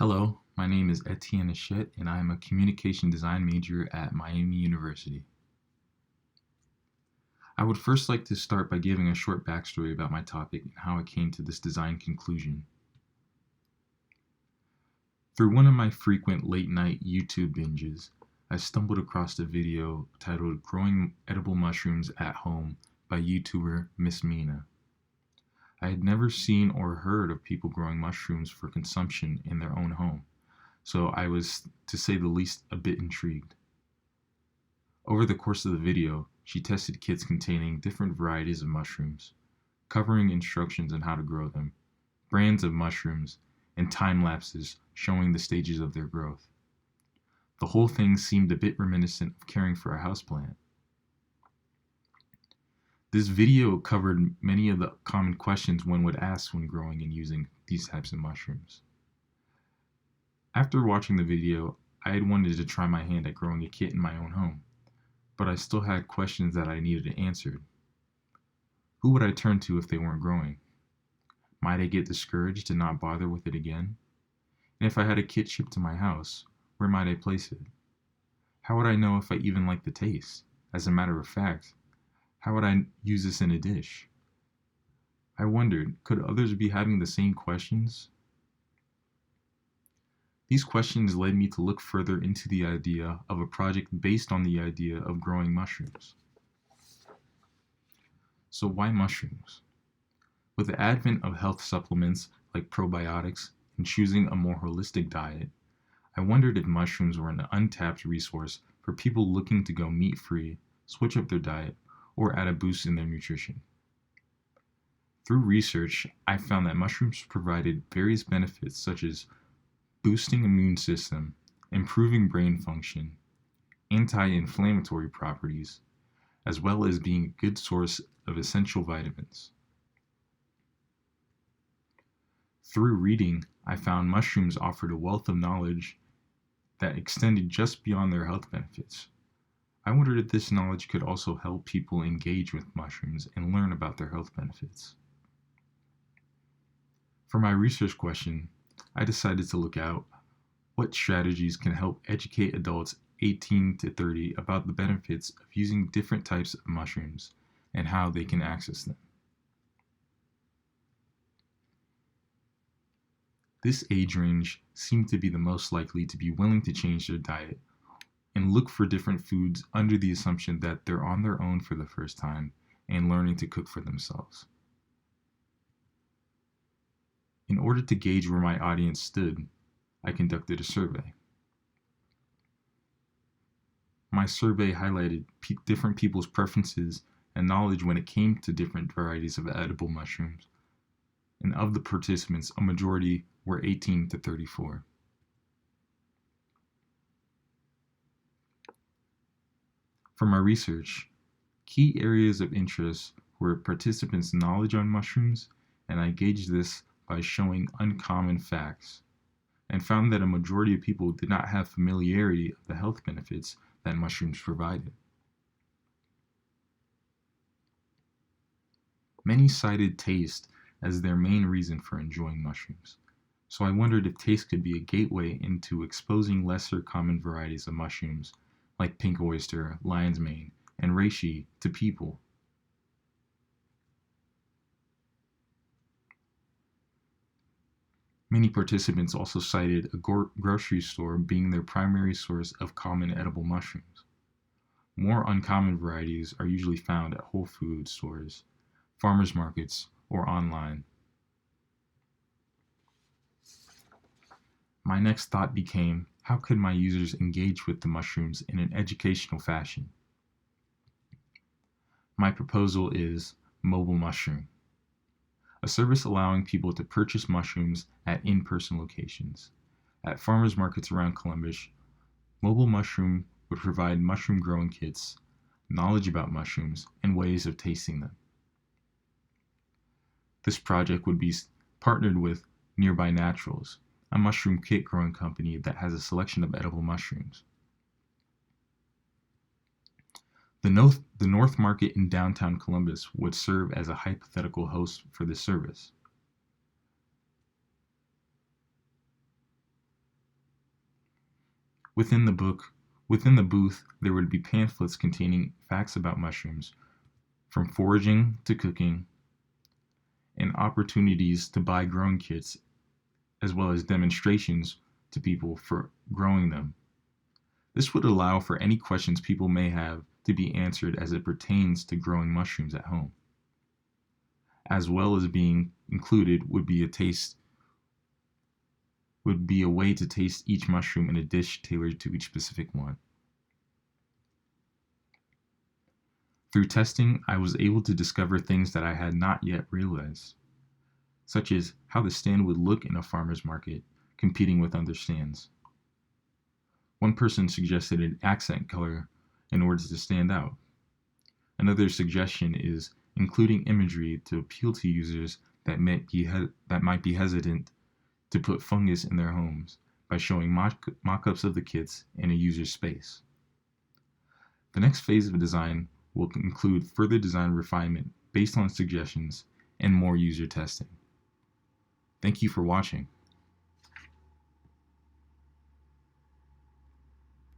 Hello, my name is Etienne Achette, and I am a communication design major at Miami University. I would first like to start by giving a short backstory about my topic and how I came to this design conclusion. Through one of my frequent late night YouTube binges, I stumbled across a video titled Growing Edible Mushrooms at Home by YouTuber Miss Mina. I had never seen or heard of people growing mushrooms for consumption in their own home, so I was, to say the least, a bit intrigued. Over the course of the video, she tested kits containing different varieties of mushrooms, covering instructions on how to grow them, brands of mushrooms, and time lapses showing the stages of their growth. The whole thing seemed a bit reminiscent of caring for a houseplant. This video covered many of the common questions one would ask when growing and using these types of mushrooms. After watching the video, I had wanted to try my hand at growing a kit in my own home, but I still had questions that I needed answered. Who would I turn to if they weren't growing? Might I get discouraged and not bother with it again? And if I had a kit shipped to my house, where might I place it? How would I know if I even liked the taste? As a matter of fact, how would I use this in a dish? I wondered, could others be having the same questions? These questions led me to look further into the idea of a project based on the idea of growing mushrooms. So why mushrooms? With the advent of health supplements like probiotics and choosing a more holistic diet, I wondered if mushrooms were an untapped resource for people looking to go meat-free, switch up their diet, or add a boost in their nutrition. Through research, I found that mushrooms provided various benefits such as boosting immune system, improving brain function, anti-inflammatory properties, as well as being a good source of essential vitamins. Through reading, I found mushrooms offered a wealth of knowledge that extended just beyond their health benefits. I wondered if this knowledge could also help people engage with mushrooms and learn about their health benefits. For my research question, I decided to look out what strategies can help educate adults 18 to 30 about the benefits of using different types of mushrooms and how they can access them. This age range seemed to be the most likely to be willing to change their diet and look for different foods under the assumption that they're on their own for the first time and learning to cook for themselves. In order to gauge where my audience stood, I conducted a survey. My survey highlighted different people's preferences and knowledge when it came to different varieties of edible mushrooms, and of the participants, a majority were 18 to 34. For my research, key areas of interest were participants' knowledge on mushrooms, and I gauged this by showing uncommon facts, and found that a majority of people did not have familiarity of the health benefits that mushrooms provided. Many cited taste as their main reason for enjoying mushrooms, so I wondered if taste could be a gateway into exposing lesser common varieties of mushrooms like pink oyster, lion's mane, and reishi to people. Many participants also cited a grocery store being their primary source of common edible mushrooms. More uncommon varieties are usually found at Whole Foods stores, farmers markets, or online. My next thought became, how could my users engage with the mushrooms in an educational fashion? My proposal is Mobile Mushroom, a service allowing people to purchase mushrooms at in-person locations. At farmers markets around Columbus, Mobile Mushroom would provide mushroom growing kits, knowledge about mushrooms, and ways of tasting them. This project would be partnered with Nearby Naturals, a mushroom kit growing company that has a selection of edible mushrooms. The North Market in downtown Columbus would serve as a hypothetical host for this service. Within the booth, there would be pamphlets containing facts about mushrooms, from foraging to cooking, and opportunities to buy growing kits, as well as demonstrations to people for growing them. This would allow for any questions people may have to be answered as it pertains to growing mushrooms at home. As well as being included would be a way to taste each mushroom in a dish tailored to each specific one. Through testing, I was able to discover things that I had not yet realized, such as how the stand would look in a farmer's market competing with other stands. One person suggested an accent color in order to stand out. Another suggestion is including imagery to appeal to users that might be hesitant to put fungus in their homes by showing mock-ups of the kits in a user's space. The next phase of design will include further design refinement based on suggestions and more user testing. Thank you for watching.